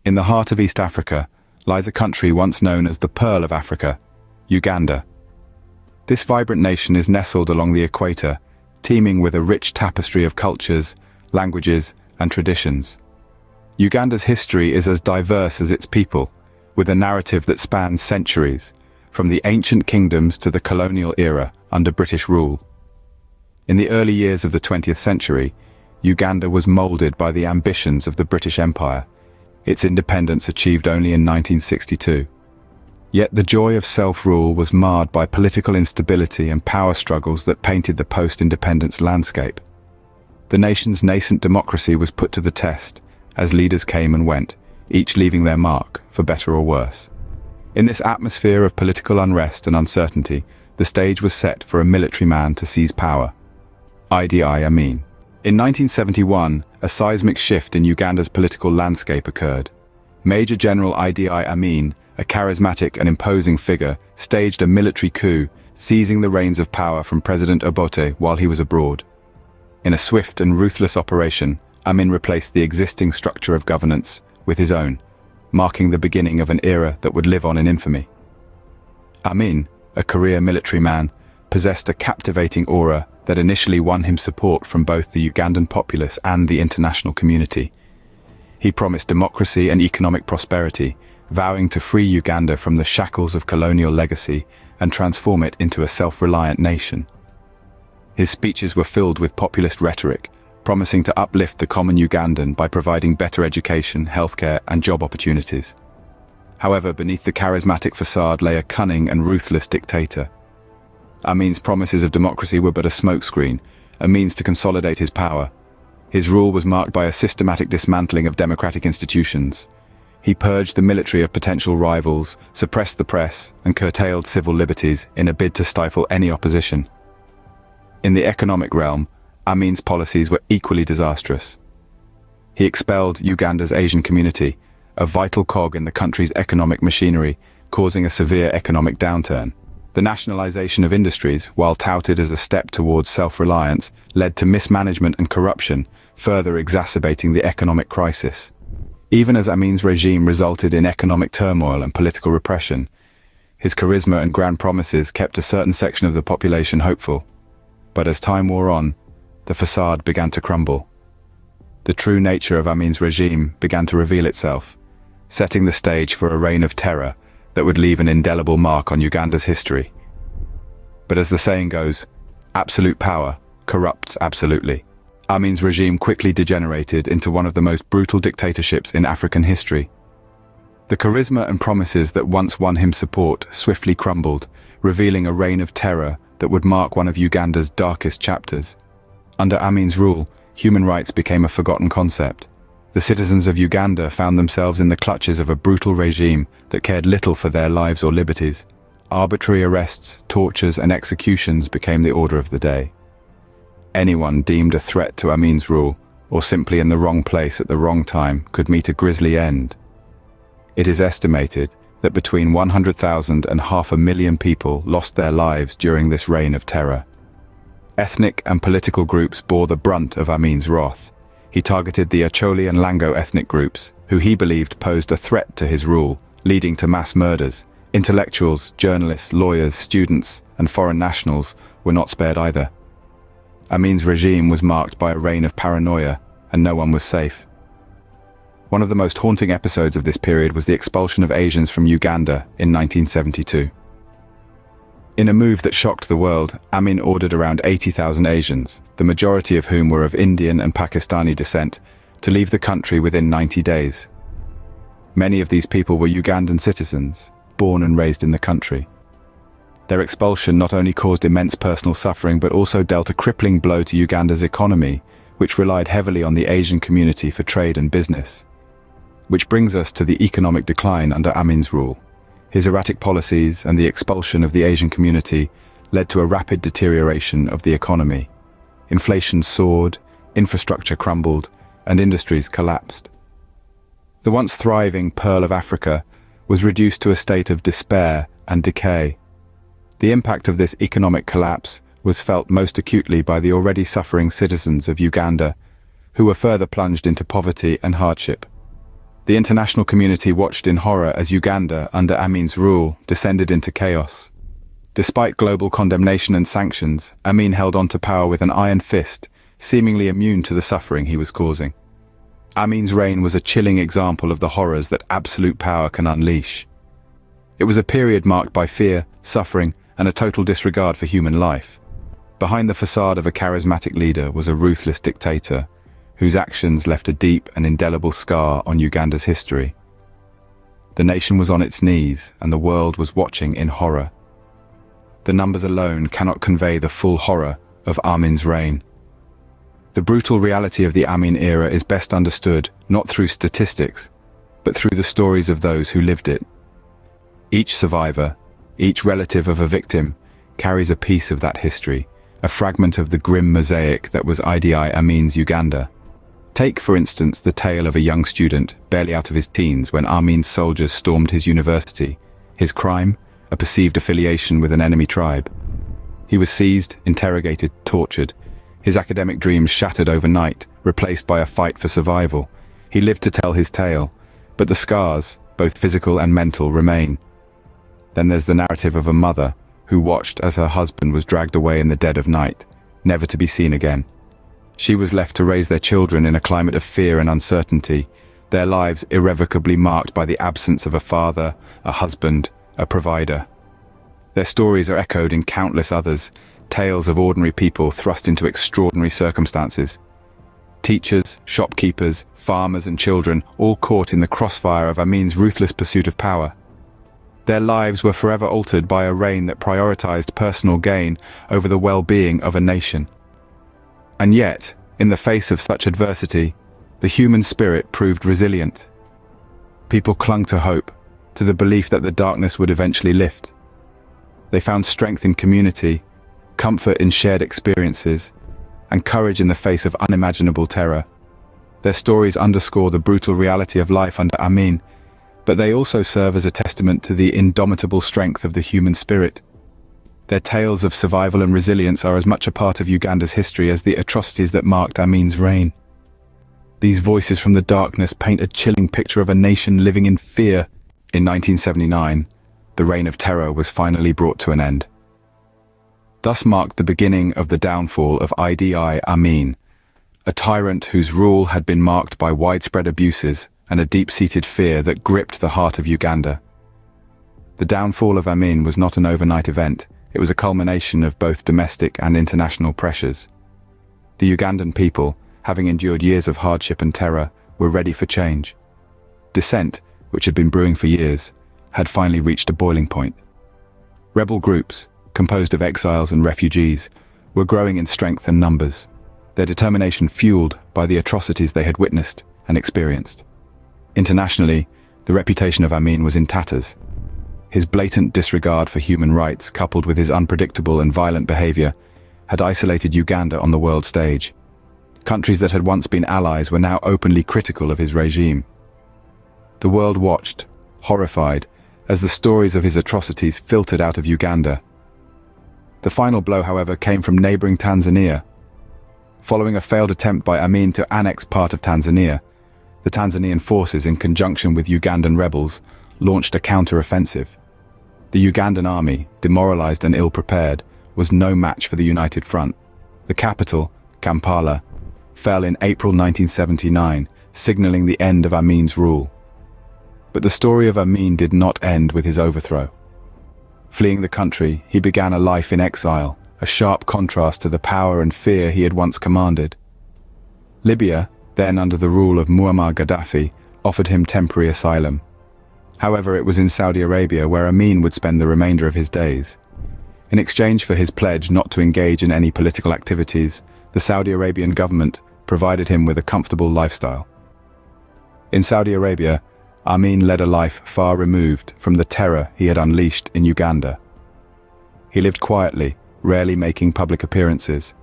In the heart of East Africa lies a country once known as the Pearl of Africa, Uganda. This vibrant nation is nestled along the equator, teeming with a rich tapestry of cultures, languages, and traditions. Uganda's history is as diverse as its people, with a narrative that spans centuries, from the ancient kingdoms to the colonial era under British rule. In the early years of the 20th century, Uganda was molded by the ambitions of the British Empire, its independence achieved only in 1962. Yet the joy of self-rule was marred by political instability and power struggles that painted the post-independence landscape. The nation's nascent democracy was put to the test as leaders came and went, each leaving their mark, for better or worse. In this atmosphere of political unrest and uncertainty, the stage was set for a military man to seize power: Idi Amin. In 1971, a seismic shift in Uganda's political landscape occurred. Major General Idi Amin, a charismatic and imposing figure, staged a military coup, seizing the reins of power from President Obote while he was abroad. In a swift and ruthless operation, Amin replaced the existing structure of governance with his own, marking the beginning of an era that would live on in infamy. Amin, a career military man, possessed a captivating aura that initially won him support from both the Ugandan populace and the international community. He promised democracy and economic prosperity, vowing to free Uganda from the shackles of colonial legacy and transform it into a self-reliant nation. His speeches were filled with populist rhetoric, promising to uplift the common Ugandan by providing better education, healthcare, and job opportunities. However, beneath the charismatic facade lay a cunning and ruthless dictator. Amin's promises of democracy were but a smokescreen, a means to consolidate his power. His rule was marked by a systematic dismantling of democratic institutions. He purged the military of potential rivals, suppressed the press, and curtailed civil liberties in a bid to stifle any opposition. In the economic realm, Amin's policies were equally disastrous. He expelled Uganda's Asian community, a vital cog in the country's economic machinery, causing a severe economic downturn. The nationalization of industries, while touted as a step towards self-reliance, led to mismanagement and corruption, further exacerbating the economic crisis. Even as Amin's regime resulted in economic turmoil and political repression, his charisma and grand promises kept a certain section of the population hopeful. But as time wore on, the facade began to crumble. The true nature of Amin's regime began to reveal itself, setting the stage for a reign of terror that would leave an indelible mark on Uganda's history. But as the saying goes, absolute power corrupts absolutely. Amin's regime quickly degenerated into one of the most brutal dictatorships in African history. The charisma and promises that once won him support swiftly crumbled, revealing a reign of terror that would mark one of Uganda's darkest chapters. Under Amin's rule, human rights became a forgotten concept. The citizens of Uganda found themselves in the clutches of a brutal regime that cared little for their lives or liberties. Arbitrary arrests, tortures, and executions became the order of the day. Anyone deemed a threat to Amin's rule, or simply in the wrong place at the wrong time, could meet a grisly end. It is estimated that between 100,000 and 500,000 people lost their lives during this reign of terror. Ethnic and political groups bore the brunt of Amin's wrath. He targeted the Acholi and Lango ethnic groups, who he believed posed a threat to his rule, leading to mass murders. Intellectuals, journalists, lawyers, students, and foreign nationals were not spared either. Amin's regime was marked by a reign of paranoia, and no one was safe. One of the most haunting episodes of this period was the expulsion of Asians from Uganda in 1972. In a move that shocked the world, Amin ordered around 80,000 Asians, the majority of whom were of Indian and Pakistani descent, to leave the country within 90 days. Many of these people were Ugandan citizens, born and raised in the country. Their expulsion not only caused immense personal suffering but also dealt a crippling blow to Uganda's economy, which relied heavily on the Asian community for trade and business. Which brings us to the economic decline under Amin's rule. His erratic policies and the expulsion of the Asian community led to a rapid deterioration of the economy. Inflation soared, infrastructure crumbled, and industries collapsed. The once thriving Pearl of Africa was reduced to a state of despair and decay. The impact of this economic collapse was felt most acutely by the already suffering citizens of Uganda, who were further plunged into poverty and hardship. The international community watched in horror as Uganda, under Amin's rule, descended into chaos. Despite global condemnation and sanctions, Amin held on to power with an iron fist, seemingly immune to the suffering he was causing. Amin's reign was a chilling example of the horrors that absolute power can unleash. It was a period marked by fear, suffering, and a total disregard for human life. Behind the facade of a charismatic leader was a ruthless dictator, whose actions left a deep and indelible scar on Uganda's history. The nation was on its knees, and the world was watching in horror. The numbers alone cannot convey the full horror of Amin's reign. The brutal reality of the Amin era is best understood not through statistics, but through the stories of those who lived it. Each survivor, each relative of a victim, carries a piece of that history, a fragment of the grim mosaic that was Idi Amin's Uganda. Take, for instance, the tale of a young student, barely out of his teens, when Amin's soldiers stormed his university. His crime? A perceived affiliation with an enemy tribe. He was seized, interrogated, tortured. His academic dreams shattered overnight, replaced by a fight for survival. He lived to tell his tale, but the scars, both physical and mental, remain. Then there's the narrative of a mother who watched as her husband was dragged away in the dead of night, never to be seen again. She was left to raise their children in a climate of fear and uncertainty, their lives irrevocably marked by the absence of a father, a husband, a provider. Their stories are echoed in countless others, tales of ordinary people thrust into extraordinary circumstances. Teachers, shopkeepers, farmers and children, all caught in the crossfire of Amin's ruthless pursuit of power. Their lives were forever altered by a reign that prioritized personal gain over the well-being of a nation. And yet, in the face of such adversity, the human spirit proved resilient. People clung to hope, to the belief that the darkness would eventually lift. They found strength in community, comfort in shared experiences, and courage in the face of unimaginable terror. Their stories underscore the brutal reality of life under Amin, but they also serve as a testament to the indomitable strength of the human spirit. Their tales of survival and resilience are as much a part of Uganda's history as the atrocities that marked Amin's reign. These voices from the darkness paint a chilling picture of a nation living in fear. In 1979, the reign of terror was finally brought to an end. Thus marked the beginning of the downfall of Idi Amin, a tyrant whose rule had been marked by widespread abuses and a deep-seated fear that gripped the heart of Uganda. The downfall of Amin was not an overnight event. It was a culmination of both domestic and international pressures. The Ugandan people, having endured years of hardship and terror, were ready for change. Dissent, which had been brewing for years, had finally reached a boiling point. Rebel groups, composed of exiles and refugees, were growing in strength and numbers, their determination fueled by the atrocities they had witnessed and experienced. Internationally, the reputation of Amin was in tatters. His blatant disregard for human rights, coupled with his unpredictable and violent behavior, had isolated Uganda on the world stage. Countries that had once been allies were now openly critical of his regime. The world watched, horrified, as the stories of his atrocities filtered out of Uganda. The final blow, however, came from neighboring Tanzania. Following a failed attempt by Amin to annex part of Tanzania, the Tanzanian forces, in conjunction with Ugandan rebels, launched a counter-offensive. The Ugandan army, demoralized and ill-prepared, was no match for the United Front. The capital, Kampala, fell in April 1979, signaling the end of Amin's rule. But the story of Amin did not end with his overthrow. Fleeing the country, he began a life in exile, a sharp contrast to the power and fear he had once commanded. Libya, then under the rule of Muammar Gaddafi, offered him temporary asylum. However, it was in Saudi Arabia where Amin would spend the remainder of his days. In exchange for his pledge not to engage in any political activities, the Saudi Arabian government provided him with a comfortable lifestyle. In Saudi Arabia, Amin led a life far removed from the terror he had unleashed in Uganda. He lived quietly, rarely making public appearances.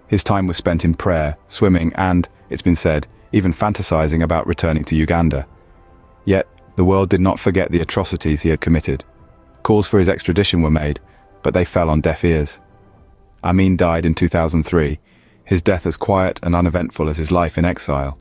His time was spent in prayer, swimming and, it's been said, even fantasizing about returning to Uganda. Yet, the world did not forget the atrocities he had committed. Calls for his extradition were made, but they fell on deaf ears. Amin died in 2003, his death as quiet and uneventful as his life in exile.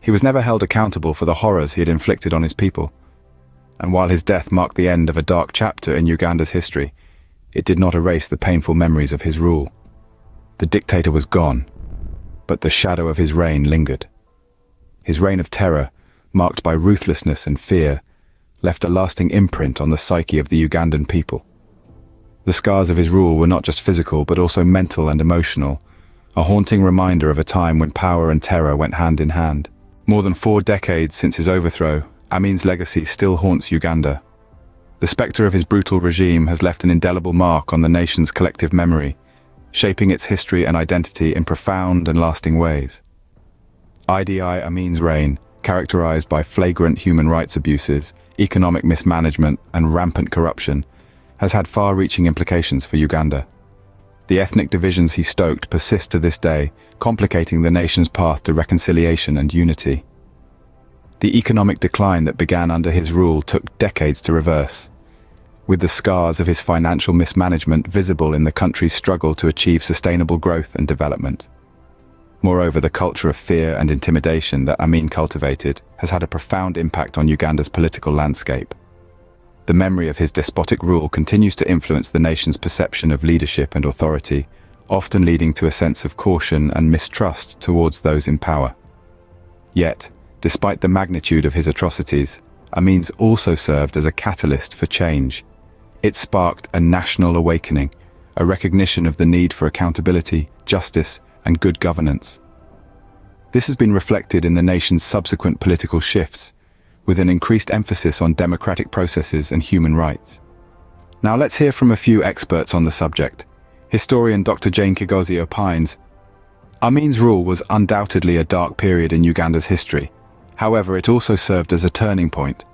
He was never held accountable for the horrors he had inflicted on his people. And while his death marked the end of a dark chapter in Uganda's history, it did not erase the painful memories of his rule. The dictator was gone, but the shadow of his reign lingered. His reign of terror, marked by ruthlessness and fear, left a lasting imprint on the psyche of the Ugandan people. The scars of his rule were not just physical but also mental and emotional, a haunting reminder of a time when power and terror went hand in hand. More than 4 decades since his overthrow, Amin's legacy still haunts Uganda. The spectre of his brutal regime has left an indelible mark on the nation's collective memory, shaping its history and identity in profound and lasting ways. Idi Amin's reign, characterized by flagrant human rights abuses, economic mismanagement, and rampant corruption, has had far-reaching implications for Uganda. The ethnic divisions he stoked persist to this day, complicating the nation's path to reconciliation and unity. The economic decline that began under his rule took decades to reverse, with the scars of his financial mismanagement visible in the country's struggle to achieve sustainable growth and development. Moreover, the culture of fear and intimidation that Amin cultivated has had a profound impact on Uganda's political landscape. The memory of his despotic rule continues to influence the nation's perception of leadership and authority, often leading to a sense of caution and mistrust towards those in power. Yet, despite the magnitude of his atrocities, Amin's also served as a catalyst for change. It sparked a national awakening, a recognition of the need for accountability, justice, and good governance. This has been reflected in the nation's subsequent political shifts, with an increased emphasis on democratic processes and human rights. Now let's hear from a few experts on the subject. Historian Dr. Jane Kigozi opines, Amin's rule was undoubtedly a dark period in Uganda's history. However, it also served as a turning point.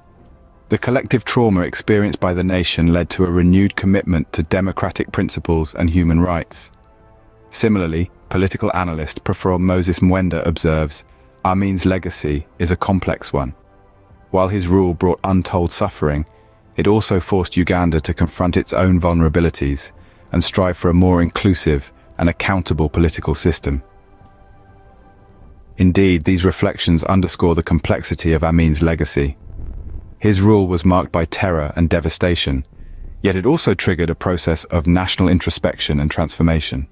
The collective trauma experienced by the nation led to a renewed commitment to democratic principles and human rights. Similarly, political analyst Professor Moses Mwenda observes, Amin's legacy is a complex one. While his rule brought untold suffering, it also forced Uganda to confront its own vulnerabilities and strive for a more inclusive and accountable political system. Indeed, these reflections underscore the complexity of Amin's legacy. His rule was marked by terror and devastation, yet it also triggered a process of national introspection and transformation.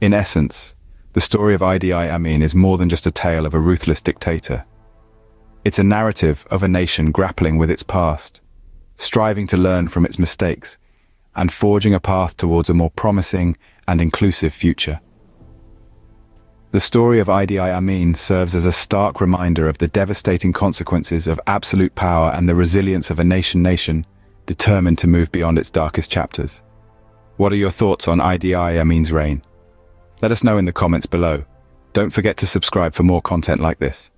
In essence, the story of Idi Amin is more than just a tale of a ruthless dictator. It's a narrative of a nation grappling with its past, striving to learn from its mistakes, and forging a path towards a more promising and inclusive future. The story of Idi Amin serves as a stark reminder of the devastating consequences of absolute power and the resilience of a nation determined to move beyond its darkest chapters. What are your thoughts on Idi Amin's reign? Let us know in the comments below. Don't forget to subscribe for more content like this.